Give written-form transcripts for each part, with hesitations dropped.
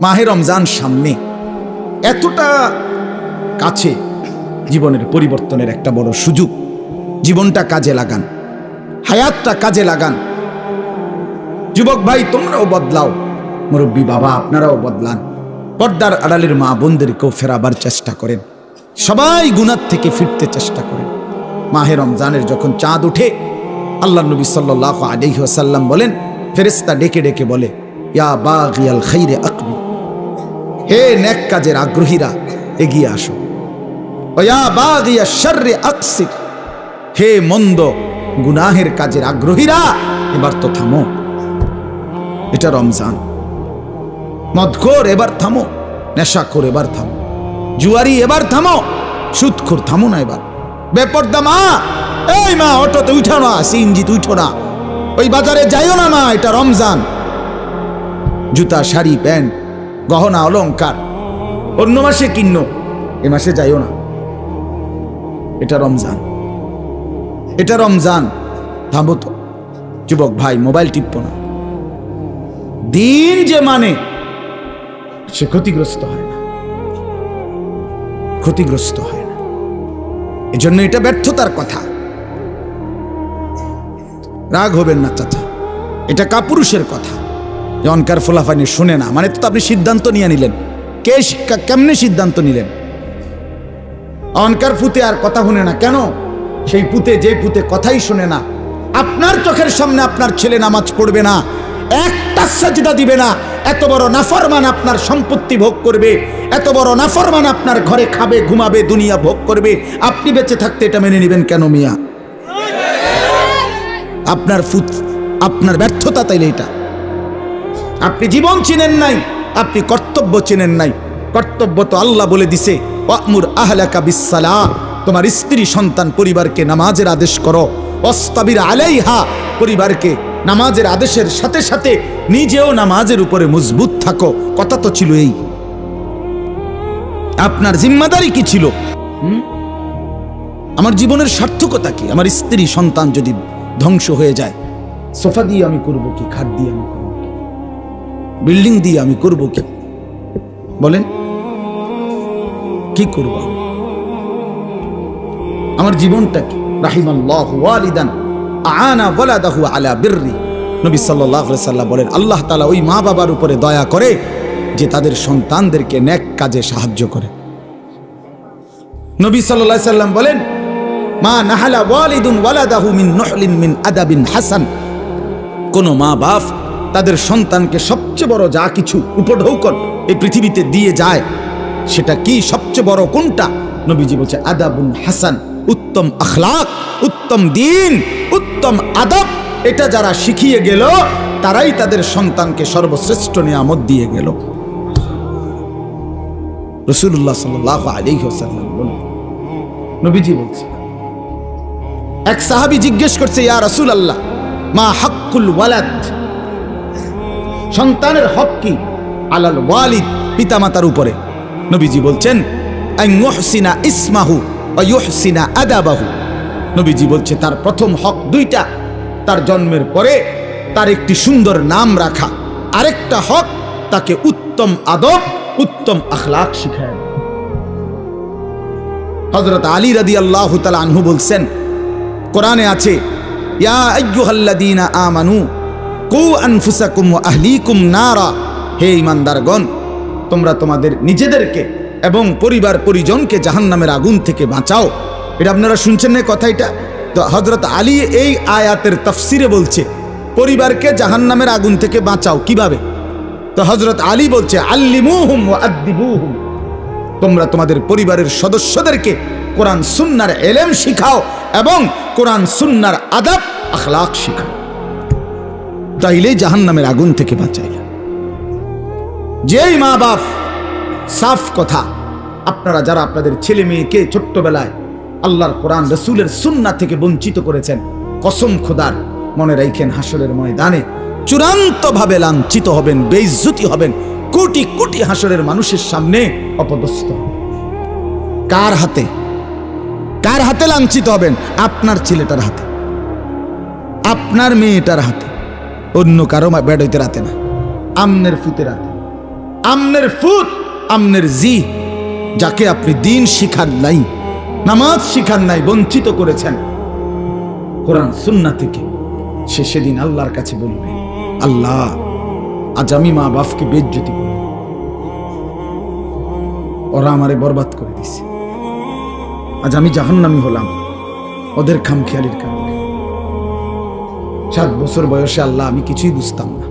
মাহে রমজান সামনে, এতটা কাছে, জীবনের পরিবর্তনের একটা বড় সুযোগ। জীবনটা কাজে লাগান, হায়াতটা কাজে লাগান। যুবক ভাই তোমরাও বদলাও, মুরব্বী বাবা আপনারাও বদলান। পর্দার আড়ালের মা বোনদেরকেও ফেরাবার চেষ্টা করেন। সবাই গুনাহ থেকে ফিরতে চেষ্টা করেন। মাহে রমজানের যখন চাঁদ উঠে, আল্লাহ নবী সাল্লাল্লাহু আলাইহি ওয়াসাল্লাম বলেন, ফেরেশতা ডেকে ডেকে বলে, ইয়া বাগিয়াল খাইরে আকবিল, হে নেক কাজের আগ্রহীরা এগিয়ে আসো। ইয়া বাগিয়াশ শাররি আকসির, হে মন্দ গুনাহের কাজের আগ্রহীরা এবার তো থামো। এটা রমজান। মদখোর এবার থামো, নেশাখোর এবার থামো, জুয়ারি এবার থামো, সুদখোর থামো না এবার। বেপর্দা মা, এই মা অটোতে উঠো না, সিএনজিতে উঠো না, ওই বাজারে যাইও না মা, এটা রমজান। জুতা শাড়ি প্যান্ট গহনা অলংকার অন্য মাসে কিনো, এ মাসে যাইও না, এটা রমজান। এটা রমজান, থামো তো। যুবক ভাই মোবাইল টিপো না। দিন যে মানে সে ক্ষতিগ্রস্ত হয় না, ক্ষতিগ্রস্ত হয় না। এজন্য এটা ব্যর্থতার কথা। রাগ হবেন না চাচা, এটা কাপুরুষের কথা। অনকার ফোলাফানি শুনে না মানে তো আপনি সিদ্ধান্ত নিয়ে নিলেন। কেমনে সিদ্ধান্ত নিলেন? অনকার পুতে আর কথা শুনে না কেন? সেই পুতে, যে পুতে কথাই শুনে না, আপনার চোখের সামনে আপনার ছেলে নামাজ পড়বে না, একটা সাজদা দিবে না, এত বড় নাফরমান আপনার সম্পত্তি ভোগ করবে, এত বড় নাফরমান আপনার ঘরে খাবে ঘুমাবে দুনিয়া ভোগ করবে, আপনি বেঁচে থাকতে এটা মেনে নেবেন কেন মিয়া? আপনার ব্যর্থতা তাইলে এটা। আপনি জীবন চিনেন নাই, আপনি কর্তব্য চিনেন নাই। কর্তব্য তো আল্লাহ বলে দিছে, ওয়ামুর আহলাকা বিসসালাহ, তোমার স্ত্রী সন্তান পরিবারকে নামাজের আদেশ করো, ওয়াসতাবির আলাইহা, পরিবারকে নামাজের আদেশের সাথে সাথে নিজেও নামাজের উপরে মজবুত থাকো। কথা তো ছিল এই। আপনার জিম্মাদারি কি ছিল? আমার জীবনের সার্থকতা কি? আমার স্ত্রী সন্তান যদি ধ্বংস হয়ে যায়, সোফা দিয়ে আমি করব কি? খাট দিয়ে আমি করব কি? বিল্ডিং দিয়ে আমি করব কি? বলেন কি করব? আমার জীবনটা কি? রাহিমাল্লাহু ওয়ালিদান আনা ওয়ালাদাহু আলা বিররি, নবী সাল্লাল্লাহু আলাইহি ওয়াসাল্লাম বলেন, আল্লাহ তাআলা ওই মা বাবার উপরে দয়া করে যে তাদের সন্তানদেরকে নেক কাজে সাহায্য করে। নবী সাল্লাল্লাহু আলাইহি ওয়াসাল্লাম বলেন, মা নাহালা ওয়ালিদুন ওয়ালাদাহু মিন নুহলিন মিন আদাবিন হাসান, কোন মা বাপ তাদের সন্তানকে সবচেয়ে বড় যা কিছু উপঢৌকন এই পৃথিবীতে দিয়ে যায়, সেটা কি? সবচেয়ে বড় কোনটা? নবীজি বলছে আদাবুন হাসান, উত্তম আখলাক, উত্তম দ্বীন, উত্তম আদব। এটা যারা শিখিয়ে গেল তারাই তাদের সন্তানকে সর্বশ্রেষ্ঠ নিয়ামত দিয়ে গেল। রাসূলুল্লাহ সাল্লাল্লাহু আলাইহি ওয়াসাল্লাম বলেন, নবীজি বলছে, এক সাহাবী জিজ্ঞেস করছে, ইয়া রাসূলুল্লাহ মা হাক্কুল ওয়ালাদ, সন্তানের হক কি? আলাল ওয়ালিদ, পিতামাতার উপরে। নবীজি বলছেন, আন ইউহসিনা ইসমাহু ওয়া ইউহসিনা আদাবাহু। নবীজি বলছে তার প্রথম হক দুইটা, তার জন্মের পরে তার একটি সুন্দর নাম রাখা, আরেকটা হক তাকে উত্তম আদব, উত্তম আখলাক শিখায়। হযরত আলী রাদিয়াল্লাহু তাআলা আনহু বলছেন, কোরআনে আছে, ইয়া আইয়ুহাল্লাযীনা আমানু কু আনফুসাকুম ওয়া আহলিকুম নারা, হে ঈমানদারগণ তোমরা তোমাদের নিজেদেরকে এবং পরিবার পরিজনকে জাহান্নামের আগুন থেকে বাঁচাও। এটা আপনারা শুনছেন না কথা? এটা তো হযরত আলী এই আয়াতের তাফসিরে বলছে পরিবারকে জাহান্নামের আগুন থেকে বাঁচাও কিভাবে? তো হযরত আলী বলছে, আল্লিমুহুম ওয়া আদ্দিবুহুম, তোমরা তোমাদের পরিবারের সদস্যদেরকে কোরআন সুন্নাহর ইলম শিখাও এবং কোরআন সুন্নাহর আদব আখলাক শিখাও, তাইলেই জাহান্নামের আগুন থেকে বাঁচাইলা। যেই মা বাপ, সাফ কথা, আপনারা যারা আপনাদের ছেলে মেয়েকে ছোট্টবেলায় আল্লাহর কোরআন রাসূলের সুন্নাহ থেকে বঞ্চিত করেছেন, কসম খোদার মনে রাখেন হাসরের ময়দানে চূড়ান্ত ভাবে লাঞ্ছিত হবেন, বেইজ্জতি হবেন, কোটি কোটি হাসরের মানুষের সামনে অপদস্থ। কার হাতে? কার হাতে লাঞ্ছিত হবেন? আপনার ছেলেটার হাতে, আপনার মেয়েটার হাতে, অন্য কারো বেড়াইতে রাতে না, আমনের ফুতের হাতে। আমনের ফুত, আমনের জি, যাকে আপনি দিন শিখান নাই, নামাজ শিখান নাই, বঞ্চিত করেছেন কোরআন সুন্নাহ থেকে, সে সেদিন আল্লাহর কাছে বলবে, আল্লাহ আজ আমি মা বাপকে বেইজ্জতি করব, ওরা আমারে বরবাদ করে দিছে, আজ আমি জাহান্নামী হলাম ওদের খামখেয়ালির কারণে। 7 বছর বয়সে আল্লাহ আমি কিছুই বুঝতাম না,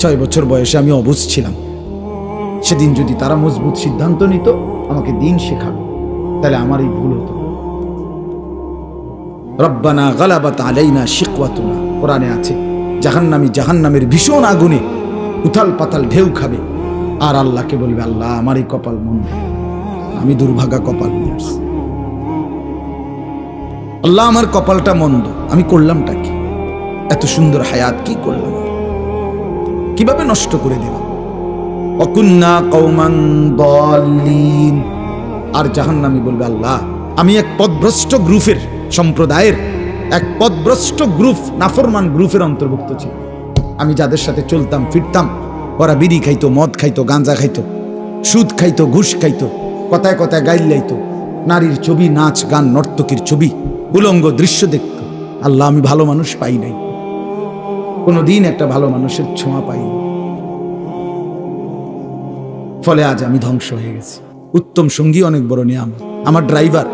6 বছর বয়সে আমি অবুঝ ছিলাম। সেদিন যদি তারা মজবুত সিদ্ধান্ত নিত আমাকে দিন শেখাবে, তাহলে আমার এই ভুল হতো। রব্বানা গালাবাত আলাইনা শিকওয়াতুনা, কোরআনে আছে জাহান্নামী জাহান্নামের ভীষণ আগুনে উথাল পাতাল ঢেউ খাবে, আর আল্লাহকে বলবে, আল্লাহ আমার এই কপাল মন্দ, আমি দুর্ভাগা কপাল নিয়ে আসছি, আল্লাহ আমার কপালটা মন্দ, আমি করলামটা কি? এত সুন্দর হায়াত কি করলাম, কিভাবে নষ্ট করে দিলাম? অকুন্না কওমান দাল্লিন। আর জাহান্নামী বলবে, আল্লাহ আমি এক পথভ্রষ্ট গ্রুপের, সম্প্রদায়ের এক পথভ্রষ্ট গ্রুপ, নাফরমান গ্রুপের অন্তর্ভুক্ত ছিল। আমি যাদের সাথে চলতাম ফিরতাম, ওরা বিড়ি খাইতো, মদ খাইতো, গাঁজা খাইতো, সুদ খাইতো, ঘুষ খাইতো, কথায় কথায় গাইল লাইতো, নারীর ছবি, নাচ গান, নর্তকীর ছবি, উলঙ্গ দৃশ্য দেখত। আল্লাহ আমি ভালো মানুষ পাই নাই, কোনোদিন একটা ভালো মানুষের ছোঁয়া পাইনি, ফলে আজ আমি ধ্বংস হয়ে গেছি। উত্তম সঙ্গী অনেক বড় নিয়ামত। আমার ড্রাইভার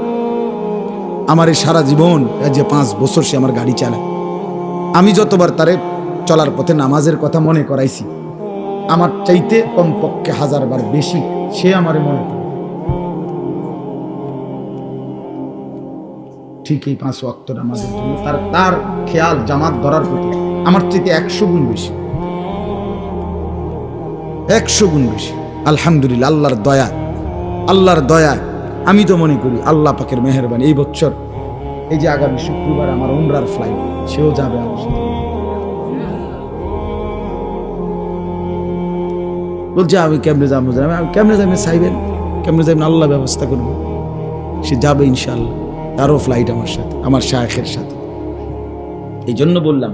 আমারে সারা জীবন, যে 5 বছর সে আমার গাড়ি চালায়, আমি যতবার তারে চলার পথে নামাজের কথা মনে করাইছি, আমার চাইতে কমপক্ষে 1000 বার বেশি সে আমারে মনে করে। ঠিক এই 5 ওয়াক্ত নামাজের জন্য তার খেয়াল জামাত ধরার প্রতি আমার চাইতে 100 গুণ বেশি, 100 গুণ বেশি। আলহামদুলিল্লাহ, আল্লাহর দয়া, আল্লাহর দয়া। আমি তো মনে করি আল্লাহ পাকের মেহেরবানি, এই বছর এই যে আগামী শুক্রবার আমার উমরার ফ্লাইট, সেও যাবে আমার সাথে। বলছে আমি কেমনে যাবো, আমি কেমনে যাবেন চাইবেন, কেমনে যাবেন আল্লাহ ব্যবস্থা করবো। সে যাবে ইনশাআল্লাহ, তারও ফ্লাইট আমার সাথে, আমার শায়েখের সাথে। এই জন্য বললাম,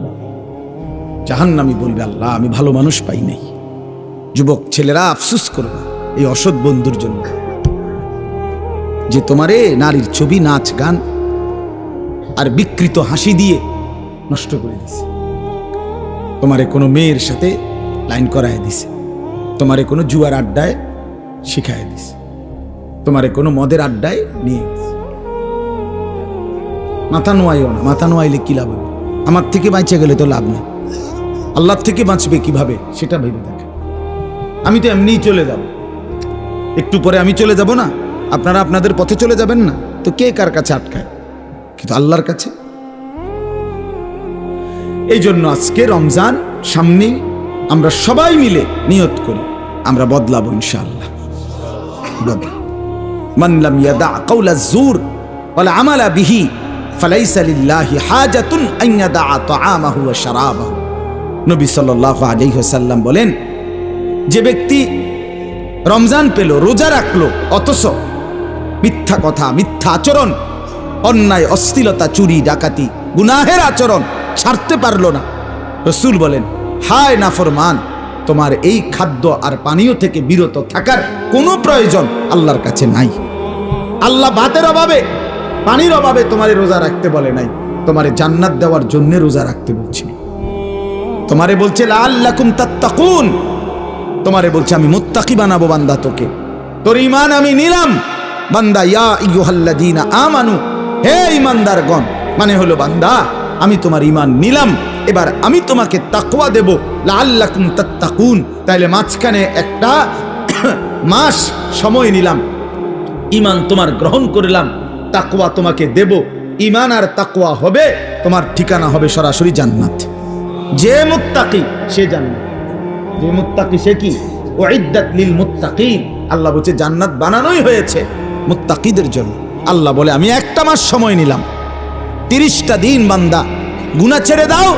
জাহান্নামী বলবে, আল্লাহ আমি ভালো মানুষ পাই নাই। যুবক ছেলেরা আফসোস করবে এই অসৎ বন্ধুর জন্য, যে তোমারে নারীর ছবি, নাচ গান আর বিকৃত হাসি দিয়ে নষ্ট করে দিছে, তোমারে কোনো মেয়ের সাথে লাইন করায় দিছে, তোমারে কোনো জুয়ার আড্ডায় শিখায় দিছে, তোমারে কোনো মদের আড্ডায় নিয়ে গেছে। মাথা নোয়াইও না, মাথা নোয়াইলে কি লাভ হবে? আমার থেকে বাঁচে গেলে তো লাভ নেই, আল্লাহর থেকে বাঁচবে কিভাবে সেটা ভেবে দেখে। আমি তো এমনিই চলে যাব, একটু পরে আমি চলে যাব না, আপনারা আপনাদের পথে চলে যাবেন না, তো কে কার কাছে আটকায়? কিন্তু আল্লাহর কাছে। এই জন্য আজকে রমজান সামনেই, আমরা সবাই মিলে নিয়ত করি আমরা বদলাবো ইনশাআল্লাহ। মান লাম ইয়াদা কাওলা যুর ওয়াল আমালা বিহি ফালাইসা লিল্লাহি হাজাতুন আন ইয়াদা তাআমাহু ওয়া শারাবাহু। নবী সাল্লাল্লাহু আলাইহি ওয়াসাল্লাম বলেন, যে ব্যক্তি রমজান পেল, রোজা রাখলো, অথচ মিথ্যা কথা, মিথ্যা আচরণ, অন্যায়, অশ্লীলতা, চুরি, ডাকাতি, গুনাহের আচরণ ছাড়তে পারলো না, রাসূল বলেন, হায় নাফরমান, তোমার এই খাদ্য আর পানীয় থেকে বিরত থাকার কোনো প্রয়োজন আল্লাহর কাছে নাই। আল্লাহ ভাতের অভাবে, পানির অভাবে তোমারে রোজা রাখতে বলে নাই, তোমারে জান্নাত দেওয়ার জন্য রোজা রাখতে বলছিল। তোমারে বলছে লাআল্লাকুম তাত্তাকুন, তোমারে বলছে আমি মুত্তাকি বানাবো বান্দা তোকে, তোর ঈমান আমি নিলাম বান্দা। ইয়া আইয়ুহাল্লাযীনা আমানু, হে ঈমানদারগণ, মানে হলো বান্দা আমি তোমার ঈমান নিলাম, এবার আমি তোমাকে তাকওয়া দেব, লাআল্লাকুম তাত্তাকুন। তাইলে মাঝখানে একটা মাস সময় নিলাম, ঈমান তোমার গ্রহণ করলাম, তাকওয়া তোমাকে দেব, ঈমান আর তাকওয়া হবে, তোমার ঠিকানা হবে সরাসরি জান্নাত। যে মুত্তাকি সে জান্নাত, যে মুত্তাকি সে কি? উইদ্দাত লিল মুত্তাকিন। আল্লাহ বলছে জান্নাত বানানোই হয়েছে মুত্তাকিদের জন্য। আল্লাহ বলে আমি একটা মাস সময় নিলাম, 30টা দিন বান্দা গুনাহ ছেড়ে দাও,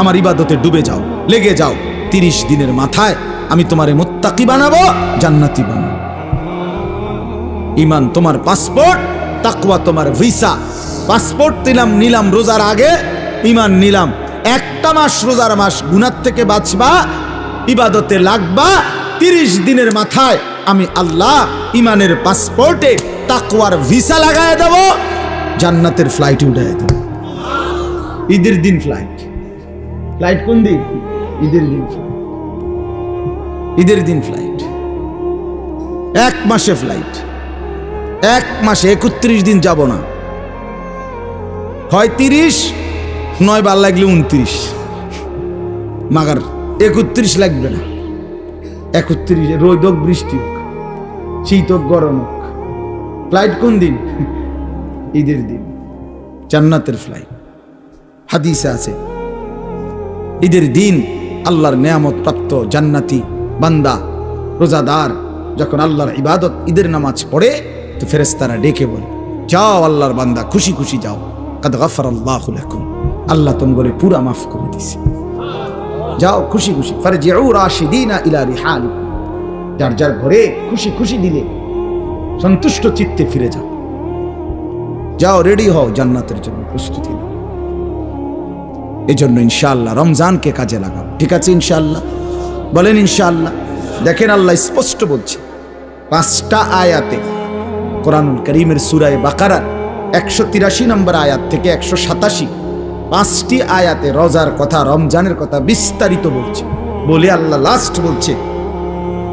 আমার ইবাদতে ডুবে যাও, লেগে যাও। 30 দিনের মাথায় আমি তোমারে মুত্তাকি বানাবো, জান্নাতি বানাবো। ঈমান তোমার পাসপোর্ট, তাকওয়া তোমার ভিসা। পাসপোর্ট নিলাম রোজার আগে, ঈমান নিলাম, একটা মাস রোজার মাস, গুনাহ থেকে বাঁচবা, ইবাদতে লাগবা, 30 দিনের মাথায় আমি আল্লাহ ইমানের পাসপোর্টে তাকওয়ার ভিসা লাগায় দেব, জান্নাতের ফ্লাইটে উঠায় দেব। ঈদের দিন ফ্লাইট। ফ্লাইট কোন দিন? ঈদের দিন। ঈদের দিন ফ্লাইট। 1 মাসে ফ্লাইট। 1 মাসে 31 দিন যাব না, হয় 30 নয় বার লাগলে 29, মাগার 31 লাগবে না। 31 রোদ হোক বৃষ্টি হোক, শীত হোক গরম হোক, ফ্লাইট কোন দিন? ঈদের দিন, জান্নাতের ফ্লাইট। হাদিসে আছে ঈদের দিন আল্লাহর নেয়ামত প্রাপ্ত জান্নাতি বান্দা রোজাদার যখন আল্লাহর ইবাদত ঈদের নামাজ পড়ে তো ফেরেশতারা ডেকে বলে, যাও আল্লাহর বান্দা, খুশি খুশি যাও, কাদ গাফারাল্লাহু লাকুম, আল্লাহ তোমারে পুরা মাফ করে দিয়েছে, যাও খুশি খুশি। ফারজিউ রাশিদিনা ইলা রিহালিকুম, যার যার ঘরে খুশি খুশি দিলে সন্তুষ্ট চিত্তে ফিরে যাও, যাও রেডি হও জান্নাতের জন্য প্রস্তুতি নাও। এজন্য ইনশাআল্লাহ রমজানকে কাজে লাগাও। ঠিক আছে ইনশাআল্লাহ? বলেন ইনশাআল্লাহ। দেখেন আল্লাহ স্পষ্ট বলছে 5টা আয়াতে, কোরআনুল কারীমের সূরা বাকারার 183 নম্বর আয়াত থেকে 187, 5টি আয়াতে রোজার কথা, রমজানের কথা বিস্তারিত বলছে। বলে আল্লাহ লাস্ট বলছে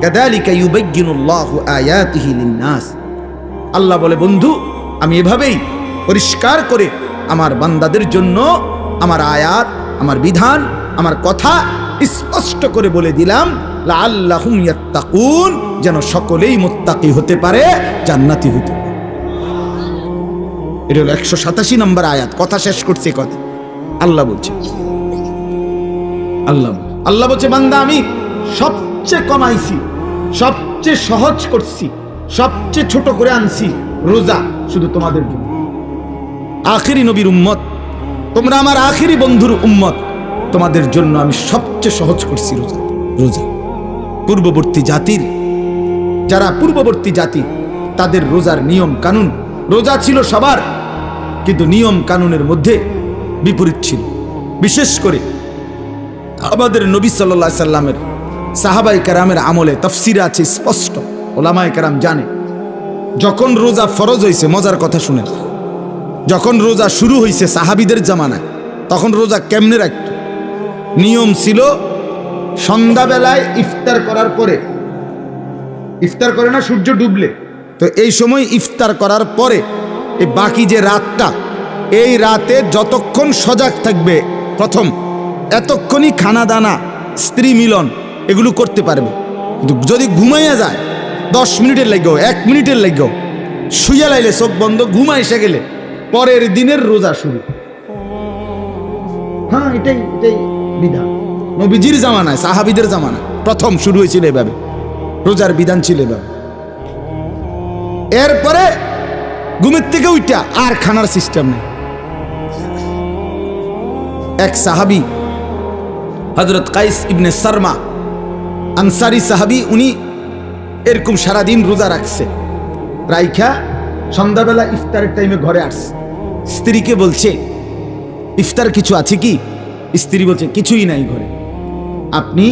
কাযালিকা ইউবায়্যিনুল্লাহু আয়াতিহি লিন-নাস, আল্লাহ বলে বন্ধু আমি এভাবেই পরিষ্কার করে আমার বান্দাদের জন্য আমার আয়াত, আমার বিধান, আমার কথা স্পষ্ট করে বলে দিলাম, লাআল্লাহুম ইয়াত্তাকুন, যেন সকলেই মুত্তাকি হতে পারে, জান্নাতি হতে পারে। এটা হলো 187 নম্বর আয়াত। কথা শেষ করছে কথা আল্লাহ বলছে, আল্লাহ বলছে বান্দা আমি সবচেয়ে কমাইছি, সবচেয়ে সহজ করছি, সবচেয়ে ছোট করে আনছি রোজা শুধু তোমাদের জন্য। আখিরি নবীর উম্মত, তোমরা আমার আখিরি বন্ধুর উম্মত, তোমাদের জন্য আমি সবচেয়ে সহজ করছি রোজা। রোজা পূর্ববর্তী জাতির, যারা পূর্ববর্তী জাতি তাদের রোজার নিয়ম কানুন, রোজা ছিল সবার, কিন্তু নিয়ম কানুনের মধ্যে বিপরীত ছিল। বিশেষ করে আমাদের নবী সাল্লাল্লাহু আলাইহি সাল্লামের সাহাবায়ে কেরামের আমলে তাফসীরে আছে স্পষ্ট, ওলামায়ে কেরাম জানে যখন রোজা ফরজ হয়েছে, মজার কথা শুনেন, যখন রোজা শুরু হয়েছে সাহাবীদের জামানায়, তখন রোজা কেমনে রাখত? নিয়ম ছিল সন্ধ্যাবেলায় ইফতার করার পরে, ইফতার করে না সূর্য ডুবলে, তো এই সময় ইফতার করার পরে এই বাকি যে রাতটা, এই রাতে যতক্ষণ সজাগ থাকবে প্রথম, এতক্ষণই খানা দানা, স্ত্রী মিলন এগুলো করতে পারবে। কিন্তু যদি ঘুমাইয়া যায় 10 মিনিটের লাগেও, 1 মিনিটের লাগেও, শুইয়া লাইলে চোখ বন্ধ, ঘুমা এসে গেলে পরের দিনের রোজা শুরু। হ্যাঁ, এটাই বিধান নবীজির জামানায়, সাহাবীদের জামানায় প্রথম শুরু হয়েছিল এভাবে, রোজার বিধান ছিল এভাবে। এরপরে ঘুমের থেকে উঠা আর খানার সিস্টেম নেই। এক সাহাবী হযরত কাইস ইবনে সারমা আনসারী সাহাবী, উনি এরকম সারাদিন রোজা রাখছে, রাইখা সন্ধ্যাবেলা ইফতারের টাইমে ঘরে আসছে, স্ত্রীকে বলছে ইফতার কিছু আছে কি? স্ত্রী বলছে কিছুই নাই ঘরে, আপনি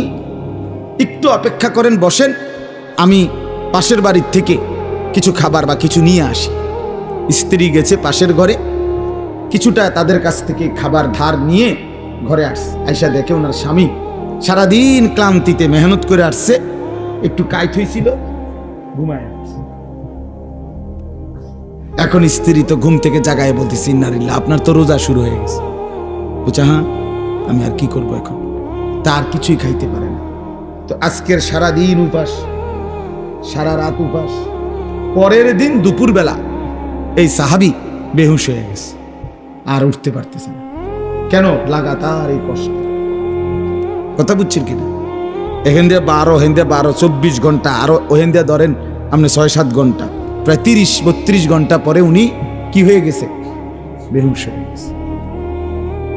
একটু অপেক্ষা করেন, বসেন, আমি পাশের বাড়ির থেকে কিছু খাবার বা কিছু নিয়ে আসি। স্ত্রী গেছে পাশের ঘরে, কিছুটা তাদের কাছ থেকে খাবার ধার নিয়ে ঘরে আসছে। আয়সা দেখে ওনার স্বামী সারাদিন ক্লান্তিতে মেহনত করে আসছে, একটু কাইট হয়েছিল, ঘুমায় আসছে। এখন স্ত্রী তো ঘুম থেকে জাগায় বলতেছে ইন্নালিল্লাহ, আপনার তো রোজা শুরু হয়ে গেছে। বলছে হ্যাঁ, আমি আর কি করবো এখন, তার কিছুই খাইতে পারে না। তো আজকের সারাদিন উপাস, সারা রাত উপাস, পরের দিন দুপুরবেলা এই সাহাবী বেহুশ হয়ে গেছে, আর উঠতে পারতেছে না। কেন? লাগাতার এই কষ্ট। কথা বুঝছেন কিনা? এখান দিয়ে 12, ওখান দিয়ে 12, 24 ঘন্টা, আরো ওখান দিয়ে ধরেন আপনি 6-7 ঘন্টা, প্রায় 30-32 ঘন্টা পরে উনি কি হয়ে গেছে? বেহুশ হয়ে গেছে।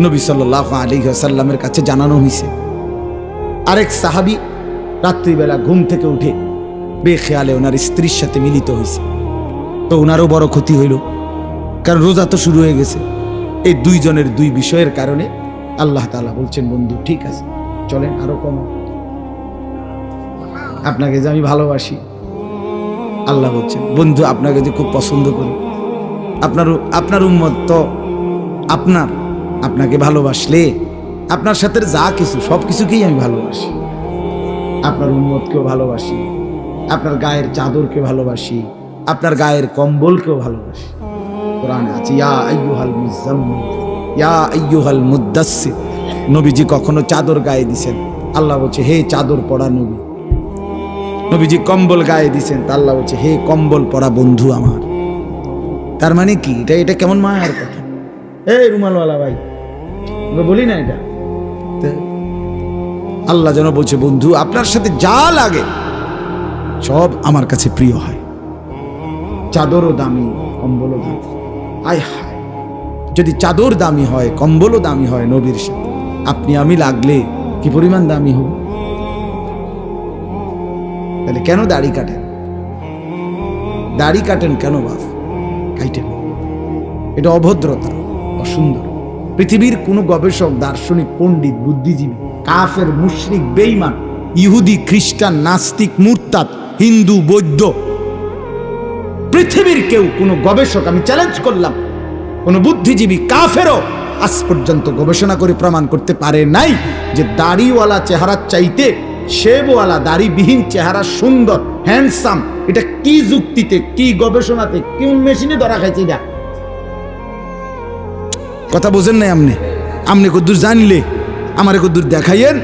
নবী সাল্লাল্লাহু আলাইহি ওয়াসাল্লামের কাছে জানানো হয়েছে। আরেক সাহাবী রাত্রিবেলা ঘুম থেকে উঠে বেখেয়ালে ওনার স্ত্রীর সাথে মিলিত হয়েছে, তো ওনারও বড় ক্ষতি হইল, কারণ রোজা তো শুরু হয়ে গেছে। এই দুইজনের দুই বিষয়ের কারণে আল্লাহ তাআলা বলছেন বন্ধু ঠিক আছে চলেন আরো কম, আপনাকে যে আমি ভালোবাসি। আল্লাহ বলছেন বন্ধু আপনাকে যে খুব পছন্দ করি, আপনার উম্মত তো আপনাকে ভালোবাসলে আপনার সাথে যা কিছু সব কিছুকেই আমি ভালোবাসি। আপনার উম্মতকেও ভালোবাসি, আপনার গায়ের চাদরকে ভালোবাসি, আপনার গায়ের কম্বলকেও ভালোবাসি। কোরআনে আছে ইয়া আইয়ুহাল মুজাম্মিল ইয়া আইয়ুহাল মুদ্দাসসির। নবীজি কখনো চাদর গায়ে দিছেন, আল্লাহ বলছে হে চাদর পরা নবী। নবীজি কম্বল গায়ে দিছেন, তা আল্লাহ বলছে হে কম্বল পরা বন্ধু আমার। তার মানে কি এটা কেমন মায়ার কথা। এই রুমালওয়ালা ভাই বলি না এটা, আল্লাহ যেন বলছে বন্ধু আপনার সাথে যা লাগে সব আমার কাছে প্রিয় হয়। চাদরও দামি, কম্বলও দামি। আয় হায়, যদি চাদর দামি হয়, কম্বলও দামি হয় নবীর সাথে, আপনি আমি লাগলে কি পরিমাণ দামি হব। তাহলে কেন দাড়ি কাটেন? দাড়ি কাটেন কেন বাপ? কাটেন, এটা অভদ্রতা, অসুন্দর। পৃথিবীর কোন গবেষক, দার্শনিক, পণ্ডিত, বুদ্ধিজীবী, কাফের, মুশরিক, বেঈমান, ইহুদি, খ্রিস্টান, নাস্তিক, মুরতাদ, হিন্দু, বৌদ্ধ, পৃথিবীর কেউ, কোন গবেষক, আমি চ্যালেঞ্জ করলাম, কোন বুদ্ধিজীবী, কাফেরও আজ পর্যন্ত গবেষণা করে প্রমাণ করতে পারে নাই যে দাড়িওয়ালা চেহারার চাইতে শেবওয়ালা দাড়িবিহীন চেহারা সুন্দর, হ্যান্ডসাম। এটা কি যুক্তিতে, কি গবেষণাতে, কোন মেশিনে ধরা খাইছে? এটা কথা বোঝেন নাই আমনে কদ্দুর জানলে আমারে কদ্দুর দেখাইয়েন,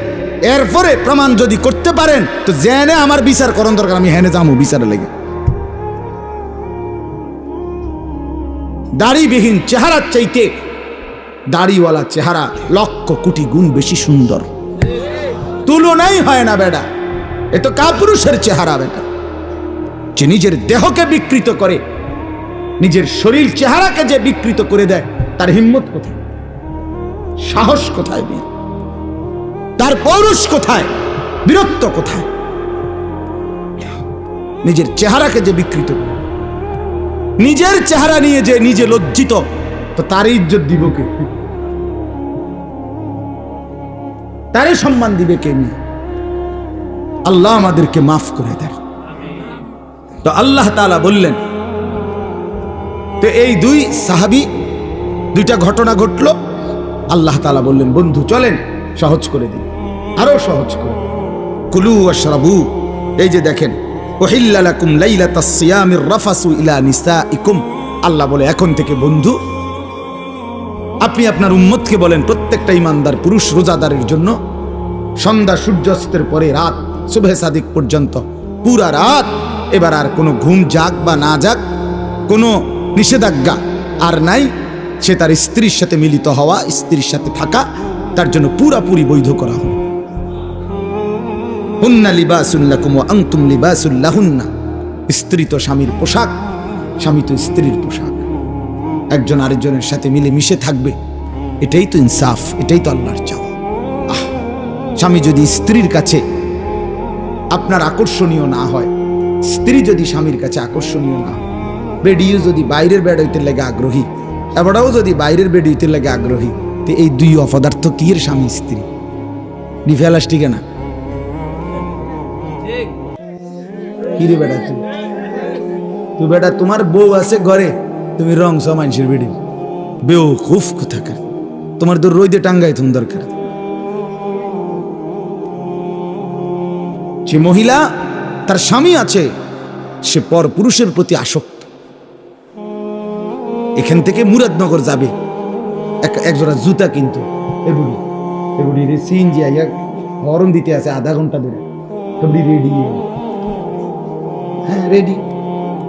এরপরে প্রমাণ যদি করতে পারেন তো জেনে আমার বিচার করণ দরকার। আমি হেনে যাবো বিচারে লেগে। দাড়িবিহীন চেহারার চাইতে দাড়িওয়ালা চেহারা লক্ষ কোটি গুণ বেশি সুন্দর, তুলনাই হয় না বেটা। এ তো কাপুরুষের চেহারা বেটা, যে নিজের দেহকে বিকৃত করে, নিজের শরীর চেহারাকে যে বিকৃত করে দেয়, তার হিম্মত কোথায়, সাহস কোথায়, তার পৌরুষ কোথায়, বীরত্ব কোথায়? নিজের চেহারাকে যে বিকৃত করে, নিজের চেহারা নিয়ে যে নিজে লজ্জিত, তো তারই ইজ্জত দিব কে? তারই সম্মান দিবে কে? আল্লাহ আমাদেরকে মাফ করে দেন। তো আল্লাহ তাআলা বললেন, তো এই দুই সাহাবী, দুইটা ঘটনা ঘটলো। আল্লাহ তাআলা বললেন বন্ধু চলেন সহজ করে দিন, আরো সহজ করে। কুলু ওয়াশরাবু, এই যে দেখেন, উহিল্লা লাকুম লাইলাতাস সিয়ামির রাফাসু ইলা নিসাইকুম। আল্লাহ বলে এখন থেকে বন্ধু আপনি আপনার উম্মতকে বলেন, প্রত্যেকটা ইমানদার পুরুষ রোজাদারের জন্য সন্ধ্যা সূর্যাস্তের পরে রাত সুবহে সাদিক পর্যন্ত পুরা রাত, এবার আর কোনো ঘুম যাক বা না যাক, কোনো নিষেধাজ্ঞা আর নাই। সে তার স্ত্রীর সাথে মিলিত হওয়া, স্ত্রীর সাথে থাকা তার জন্য পুরাপুরি বৈধ করা হল। হুন্না লিবাসুল লাকুম ওয়া আনতুম লিবাসুল লাহুন্না। স্ত্রী তো স্বামীর পোশাক, স্বামী তো স্ত্রীর পোশাক। একজন আরেকজনের সাথে মিলে মিশে থাকবে, এটাই তো ইনসাফ, এটাই তো আল্লাহর চাওয়া। স্বামী যদি স্ত্রীর কাছে আপনার আকর্ষণীয় না হয়, স্ত্রী যদি স্বামীর কাছে আকর্ষণীয় না হয়, বেডিও যদি বাইরের বেড হইতে লাগে আগ্রহী, এবারও যদি বাইরের বেড হইতে লাগে আগ্রহী, তো এই দুই অপদার্থ কি এর স্বামী স্ত্রী? ডিফেলাস ঠিক না? কি রে বেটা, তুই বেটা তোমার বউ আছে ঘরে, তুমি রং সব মানুষের বেডি বেউ খুব কোথাকার, তোমার তো রোদে টাঙ্গাই তুমি দরকার। যে মহিলা তার স্বামী আছে, সে পর পুরুষের প্রতি আসক্ত। এখান থেকে মুরাদনগর যাবে, একজোড়া জুতা কিন্তু এগুলি সিএনজি আইয়া হরন দিতে আছে আধা ঘন্টা ধরে, রেডি। হ্যাঁ রেডি,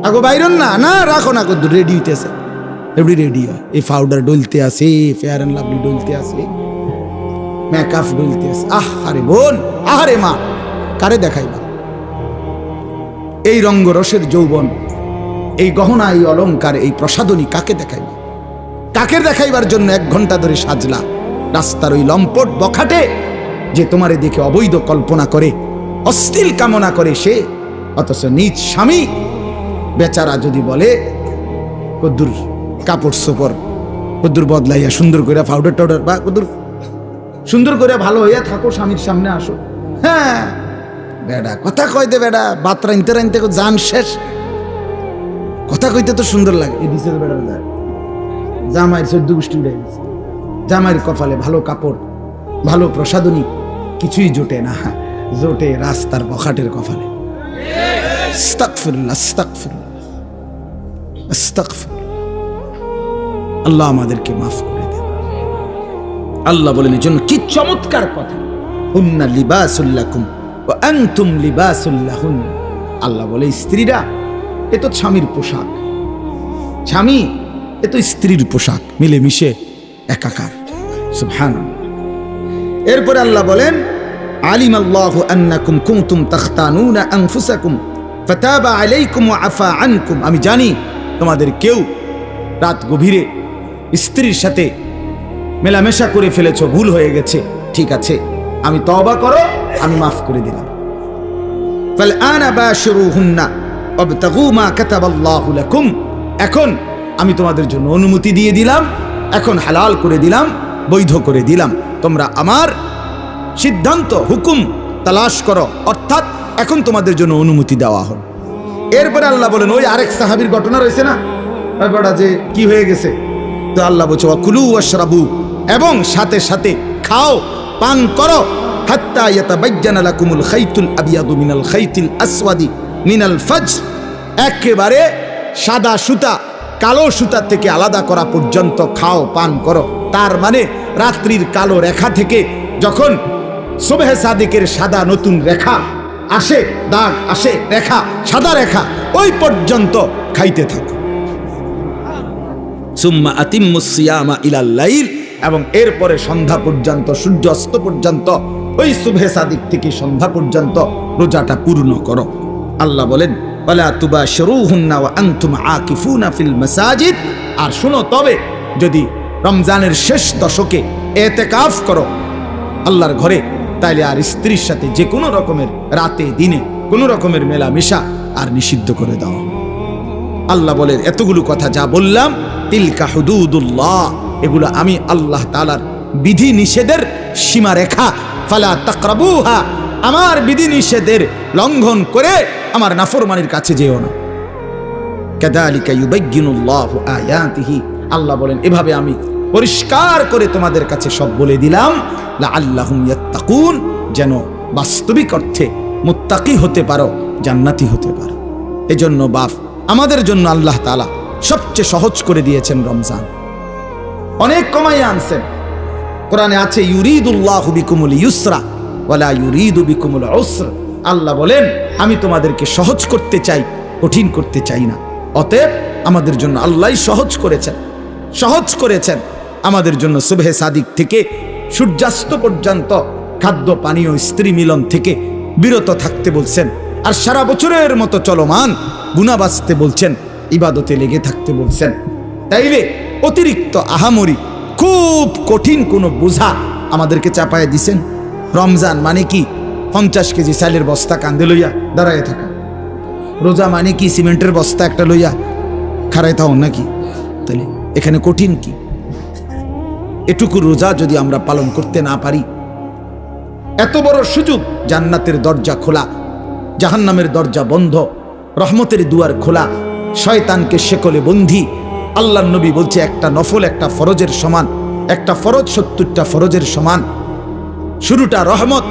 আগো বাইরন না না রাখো না, কত রেডি হইতেছে, এভরি রেডি হয়। এই পাউডার ডলতে আছে, ফেয়ার অ্যান্ড লাভলি ডলতে আছে, মেকআপ ডলতে আছে। আরে বোন, আহারে মা, কারে দেখাইবা? এই রঙ্গরসের যৌবন, এই গহনা, এই অলংকার, এই প্রসাদনী কাকে দেখাইবা? কাকে দেখাইবার জন্য 1 ঘন্টা ধরে সাজলা? রাস্তার ওই লম্পট বখাটে যে তোমারে দেখে অবৈধ কল্পনা করে, অশ্লীল কামনা করে সে, অথচ নিজ স্বামী বেচারা যদি বলে কদ্দুর কাপড় সোপড় কদ্দুর বদলাইয়া সুন্দর করে পাউডার টাউডার বা কদ্দুর সুন্দর করে ভালো হইয়া থাকো, স্বামীর সামনে আসো, হ্যাঁ বেড়া কথা কইতে বেড়া বাত রাইনতে রাইনতে জান শেষ, কথা কইতে তো সুন্দর লাগে। এই দিছে বেড়া যায় জামাইয়ের 14 গোষ্ঠী উড়ে গেছে, জামাইয়ের কপালে ভালো কাপড় ভালো প্রসাদনী কিছুই জোটে না, জোটে রাস্তার বখাটের কপালে। আস্তাগফিরুল্লাহ আস্তাগফিরুল্লাহ আস্তাগফিরুল্লাহ। আল্লাহ আমাদেরকে মাফ করে দেন। আল্লাহ বলেন এর জন্য কি চমৎকার কথা, হুন্না লিবাসুল লাকুম ওয়া আনতুম লিবাসুল লাহুন। আল্লাহ বলে স্ত্রীরা এ তো স্বামীর পোশাক, স্বামী এ তো স্ত্রীর পোশাক, মিলেমিশে একাকার। সুবহানাল্লাহ। এরপরে আল্লাহ বলেন আলিমাল্লাহু আন্নাকুম কুনতুম তাখতানুনা আনফুসাকুম ফাতাবা আলাইকুম ওয়া আফা আনকুম। আমি জানি তোমাদের কেউ রাত গভীরে স্ত্রীর সাথে মেলামেশা করে ফেলেছো, ভুল হয়ে গেছে, ঠিক আছে আমি তওবা করো, আমি মাফ করে দিলাম। ফালআনা বাশিরুহুন্না ওয়াবতাগু মা কাতাবাল্লাহু লাকুম। এখন আমি তোমাদের জন্য অনুমতি দিয়ে দিলাম, এখন হালাল করে দিলাম, বৈধ করে দিলাম, তোমরা আমার সিদ্ধান্ত হুকুম তালাশ করো, অর্থাৎ এখন তোমাদের জন্য অনুমতি দেওয়া হল। এরপরে আল্লাহ বলেন ওই আরেক সাহাবীর ঘটনা রয়েছে না, ওই বড়া যে কি হয়ে গেছে, তো আল্লাহ বলছে ওয়াকুলু ওয়াশরাবু, এবং সাথে সাথে খাও পান করো, হাত্তা ইয়াতাবায়্যানা লাকুমুল খাইতুল আবিয়াদু মিনাল খাইতিল আসওয়াদি মিনাল ফাজর, একেবারে সাদা সুতা কালো সুতা থেকে আলাদা করা পর্যন্ত খাও পান করো। তার মানে রাত্রির কালো রেখা থেকে যখন সুবহে সাদিকের সাদা নতুন রেখা আসে, দাগ আসে, রেখা সাদা রেখা, ওই পর্যন্ত খাইতে থাকো। সুম্মা আতিম্মুস সিয়ামা ইলাল লাইল, এবং এরপরে সন্ধ্যা পর্যন্ত, সূর্য অস্ত পর্যন্ত, ওই সুবহে সাদিক থেকে সন্ধ্যা পর্যন্ত রোজাটা পূর্ণ করো। আল্লাহ বলেন ওয়ালা তুবাশিরুহুন্না ওয়া আনতুম আকিফুনা ফিল মাসাজিদ। আর শুনো, তবে যদি রমজানের শেষ দশকে ইতিকাফ করো আল্লাহর ঘরে, তাইলে আর স্ত্রীর সাথে যে কোনো রকমের রাতে দিনে কোনো রকমের মেলামেশা আর নিষিদ্ধ করে দাও। আল্লাহ বলেন এতগুলো কথা যা বললাম তিলকা হুদুদুল্লাহ, এগুলো আমি আল্লাহ তাআলার বিধি নিষেধের সীমারেখা, ফালা তাকরাবুহা, আমার বিধি নিষেধের লঙ্ঘন করে আমার নাফরমানির কাছে যেও না। কাযালিকা ইউবায়্যিনুল্লাহু আয়াতিহি, আল্লাহ বলেন এভাবে আমি পরিষ্কার করে তোমাদের কাছে সব বলে দিলাম, লাআল্লাহুম ইয়াত্তাকুন, যেন বাস্তবিক অর্থে মুত্তাকি হতে পারো, জান্নাতি হতে পারো। এজন্য বাপ আমাদের জন্য আল্লাহ তাআলা সবচেয়ে সহজ করে দিয়েছেন রমজান, অনেক কমাই আনছেন। কোরআনে আছে ইউরিদুল্লাহু বিকুমুল ইউসরা ওয়ালা ইউরিদু বিকুমুল উসর। আল্লাহ বলেন আমি তোমাদেরকে সহজ করতে চাই, কঠিন করতে চাই না। অতএব আমাদের জন্য আল্লাহই সহজ করেছেন, সহজ করেছেন আমাদের জন্য সুবহে সাদিক থেকে সূর্যাস্ত পর্যন্ত খাদ্য পানীয় স্ত্রী মিলন থেকে বিরত থাকতে বলছেন, আর সারা বছরের মতো চলমান গুনাহ বাঁচতে বলছেন, ইবাদতে লেগে থাকতে বলছেন। তাইলে অতিরিক্ত আহামরি খুব কঠিন কোনো বোঝা আমাদেরকে চাপায় দিছেন। রমজান মানে কি 50 কেজি চালের বস্তা কান্দে লইয়া দাঁড়ায় থাকা, রোজা মানে কি সিমেন্টের বস্তা একটা লইয়া খাড়ায় থাও নাকি? তাহলে এখানে কঠিন কি? এটুকু রোজা যদি আমরা পালন করতে না পারি, এত বড় সুযোগ, জান্নাতের দরজা খোলা, জাহান্নামের দরজা বন্ধ, রহমতের দুয়ার খোলা, শয়তানকে শেকলে বন্দী। আল্লাহর নবী বলছে একটা নফল একটা ফরজের সমান, একটা ফরজ 70টা ফরজের সমান। শুরুটা রহমত,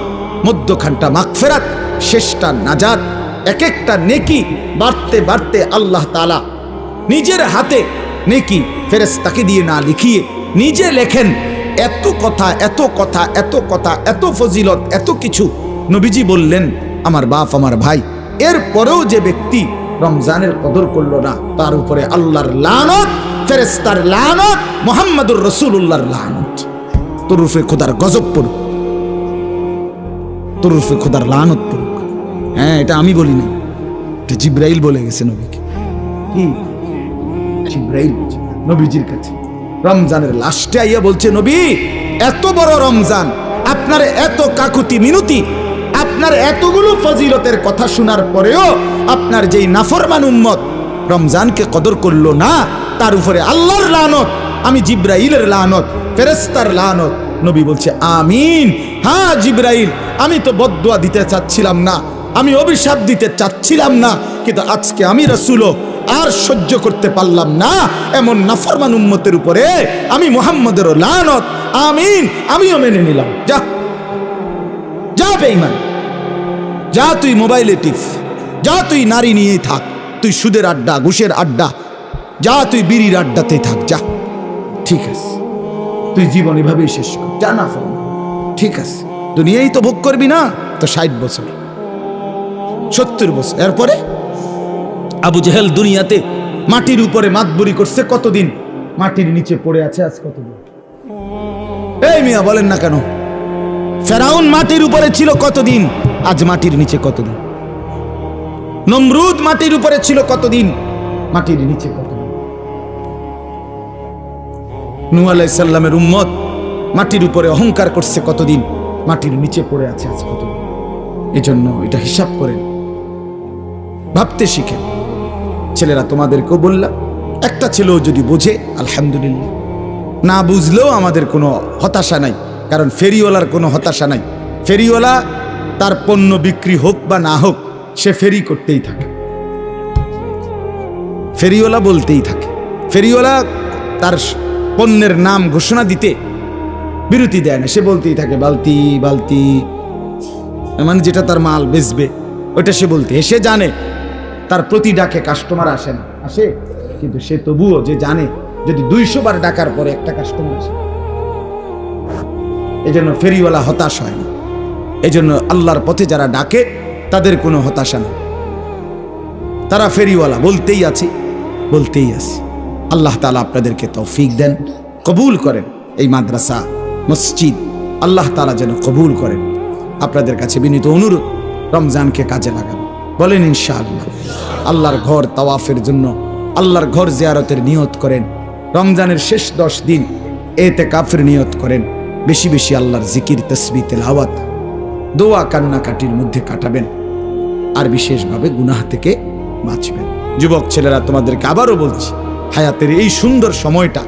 মধ্যখানটা মাগফিরাত, শেষটা নাজাত। এক একটা নেকি বাড়তে বাড়তে আল্লাহ তাআলা নিজের হাতে নেকি ফেরেশতাকে দিয়ে না লিখিয়ে নিজে লেখেন। এত কথা এত কথা এত কথা, এত ফজিলত, এত কিছু নবীজি বললেন আমার বাপ আমার ভাই। এরপরেও যে ব্যক্তি রমজানের কদর করলো না, তার উপরে আল্লাহর লানত, ফেরেশতার লানত, মুহাম্মদুর রাসূলুল্লাহর লানত, তরুফে খোদার গজব পড়ুক, তরুফে খোদার লানত পড়ুক। হ্যাঁ, এটা আমি বলি না, এটা জিবরাইল বলে গেছে নবীকে। কি জিবরাইল নবীজির কাছে রমজানের লাস্টে আইয়া বলছে, নবী এত বড় রমজান, আপনার এত কাকুতি মিনতি, আপনার এতগুলো ফজিলতের কথা শোনার পরেও আপনার যেই নাফরমান উম্মত রমজানকে কদর করলো না, তার উপরে আল্লাহর লানত, আমি জিবরাইলের লানত, ফেরেশতার লানত। নবী বলছে আমিন। হ্যাঁ জিবরাইল, আমি তো বদদুয়া দিতে চাচ্ছিলাম না, আমি অভিশাপ দিতে চাচ্ছিলাম না, কিন্তু আজকে আমি রাসূলও আর সহ্য করতে পারলাম না এমন নাফরমান উম্মতের উপরে আমি মুহাম্মদের লানত, আমিন, আমিও মেনে নিলাম। যা যা বেঈমান, যা তুই মোবাইলে টিপ, যা তুই নারী নিয়েই থাক, তুই সুদের আড্ডা, ঘুষের আড্ডা, যা তুই বিড়ির আড্ডাতেই থাক, যা, ঠিক আছে, তুই জীবন এভাবেই শেষ কর, যা না ফোন, ঠিক আছে, দুনিয়াই তো ভোগ করবি না, তো 60 বছর 70 বছর, এরপরে আবু জেহেল দুনিয়াতে মাটির উপরে মাতবরি করছে কতদিন, মাটির নিচে পড়ে আছে আজ কতদিন? এই মিয়া বলেন না কেন? ফেরাউন মাটির উপরে ছিল কতদিন, আজ মাটির নিচে কতদিন? নমরুদ মাটির উপরে ছিল কতদিন, মাটির নিচে কতদিন? নূহ আলাইহিস সালামের উম্মত মাটির উপরে অহংকার করছে কতদিন, মাটির নিচে পড়ে আছে আজ কতদিন? এজন্য এটা হিসাব করেন, ভাবতে শিখেন। ছেলেরা তোমাদেরকেও বললাম, একটা ছেলেও যদি বোঝে আলহামদুলিল্লাহ, না বুঝলেও আমাদের কোনো হতাশা নাই, কারণ ফেরিওয়ালার কোনো হতাশা নাই। ফেরিওয়ালা তার পণ্য বিক্রি হোক বা না হোক, সে ফেরি করতেই থাকে, ফেরিওয়ালা বলতেই থাকে। ফেরিওয়ালা তার পণ্যের নাম ঘোষণা দিতে বিরতি দেয় না, সে বলতেই থাকে বালতি বালতি, মানে যেটা তার মাল বেচবে ওইটা সে বলতে, সে জানে তার প্রতি ডাকে কাস্টমার আসে না, আসে, কিন্তু সে তবুও যে জানে যদি 200 বার ডাকার পরে একটা কাস্টমার আসে, এজন্য ফেরিওয়ালা হতাশ হয় না। এজন্য আল্লাহর পথে যারা ডাকে তাদের কোনো হতাশা নেই, তারা ফেরিওয়ালা বলতেই আছে, বলতেই আছে। আল্লাহ তাআলা আপনাদেরকে তৌফিক দেন, কবুল করেন এই মাদ্রাসা মসজিদ, আল্লাহ তাআলা যেন কবুল করেন। আপনাদের কাছে বিনীত অনুরোধ, রমজানকে কাজে লাগান, বলেন ইনশাআল্লাহ। আল্লাহর ঘর তাওয়াফের জন্য, আল্লাহর ঘর জিয়ারতের নিয়ত করেন। রমজানের শেষ 10 দিন ইতিকাফের নিয়ত করেন। বেশি বেশি আল্লাহর জিকির, তাসবিহ, তেলাওয়াত, দোয়া, কান্নাকাটির মধ্যে কাটাবেন, আর বিশেষভাবে গুনাহ থেকে বাঁচবেন। যুবক ছেলেরা তোমাদেরকে আবারও বলছি, হায়াতের এই সুন্দর সময়টা,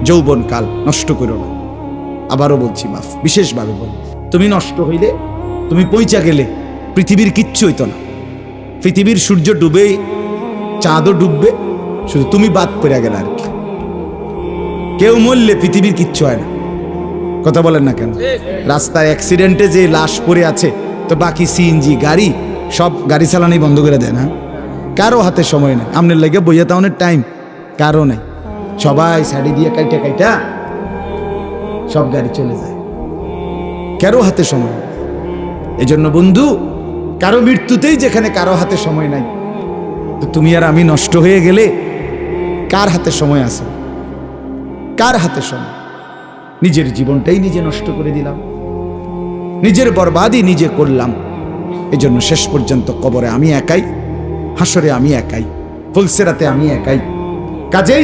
যৌবনকাল নষ্ট করো না। আবারও বলছি, মাফ বিশেষভাবে বল, তুমি নষ্ট হইলে, তুমি পৌঁছা গেলে পৃথিবীর কিচ্ছু হইতো না। পৃথিবীর সূর্য ডুবে, চাঁদও ডুববে, শুধু তুমি বাদ পড়ে গেলে আর কি। কেউ মরলে পৃথিবীর কিচ্ছু হয় না, কথা বলেন না কেন? রাস্তায় অ্যাক্সিডেন্টে যে লাশ পড়ে আছে, তো বাকি সিএনজি গাড়ি সব গাড়ি চালানোই বন্ধ করে দেয় না, কারো হাতে সময় নেই। আমনের লাগে বইয়া তাওনের টাইম কারো নেই, সবাই সাইডে দিয়ে কাইটা কাইটা সব গাড়ি চলে যায়, কারো হাতে সময় নেই। এজন্য বন্ধু, কারো মৃত্যুতেই যেখানে কারো হাতে সময় নাই, তো তুমি আর আমি নষ্ট হয়ে গেলে কার হাতে সময় আছে? কার হাতে সময়? নিজের জীবনটাই নিজে নষ্ট করে দিলাম, নিজের বরবাদি নিজে করলাম। এজন্য শেষ পর্যন্ত কবরে আমি একাই, হাসরে আমি একাই, ফুলসেরাতে আমি একাই। কাজেই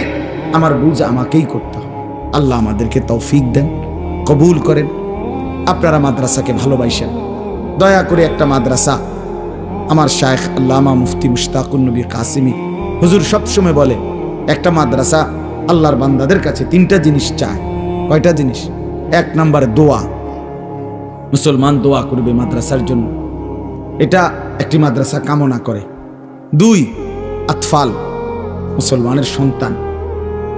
আমার বুঝ আমাকেই করতে হবে। আল্লাহ আমাদেরকে তৌফিক দেন, কবুল করেন। আপনারা মাদ্রাসাকে ভালোবাসেন, দয়া করে একটা মাদ্রাসা, আমার শায়েখ আল্লামা মুফতি মুশতাকুন নবী কাসিমি হুজুর সবসময় বলে, একটা মাদ্রাসা আল্লাহর বান্দাদের কাছে 3টা জিনিস চায়। কয়টা জিনিস? 1 নাম্বার দোয়া, মুসলমান দোয়া করবে মাদ্রাসার জন্য, এটা একটি মাদ্রাসা কামনা করে। 2 আতফাল, মুসলমানের সন্তান,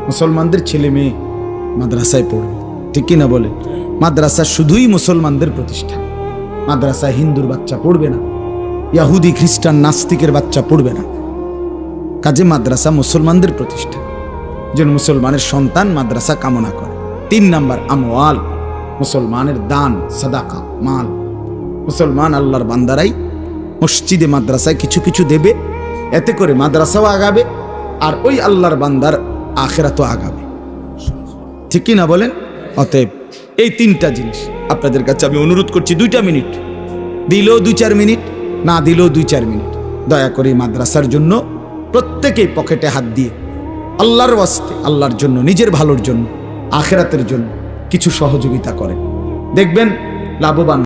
মুসলমানদের ছেলে মেয়ে মাদ্রাসায় পড়বে, ঠিক কিনা বলে? মাদ্রাসা শুধুই মুসলমানদের প্রতিষ্ঠান, মাদ্রাসায় হিন্দুর বাচ্চা পড়বে না, ইহুদি খ্রিস্টান নাস্তিকের বাচ্চা পড়বে না। কাজে মাদ্রাসা মুসলমানদের প্রতিষ্ঠান, যেন মুসলমানের সন্তান মাদ্রাসা কামনা করে। 3 নাম্বার আমওয়াল, মুসলমানের দান, সাদাকা, মাল। মুসলমান আল্লাহর বান্দারাই মসজিদে মাদ্রাসায় কিছু কিছু দেবে, এতে করে মাদ্রাসাও আগাবে, আর ওই আল্লাহর বান্দার আখিরাতও আগাবে, ঠিক কি না বলেন? অতএব এই 3টা জিনিস আপনাদের কাছে আমি অনুরোধ করছি। 2টা মিনিট দিলেও 2-4 মিনিট, না দিলেও 2-4 মিনিট, দয়া করে মাদ্রাসার জন্য প্রত্যেকেই পকেটে হাত দিয়ে আল্লাহর ওয়াস্তে, আল্লাহর জন্য, নিজের ভালোর জন্য, আখিরাতের জন্য কিছু সহযোগিতা করেন, দেখবেন লাভবান।